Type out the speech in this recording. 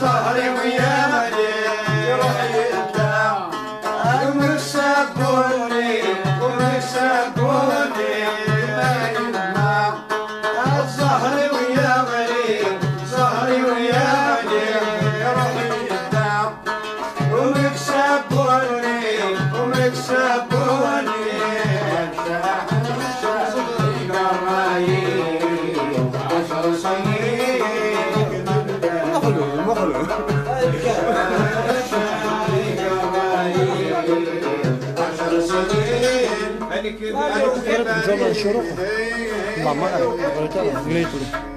صهري ويا مليل روحي الدام ومكسبوني ومكسبوني ما يما صهري ويا مليل صهري ويا مليل روحي الدام ومكسبوني ومكسبوني أنا كنت نظام الشروق. ما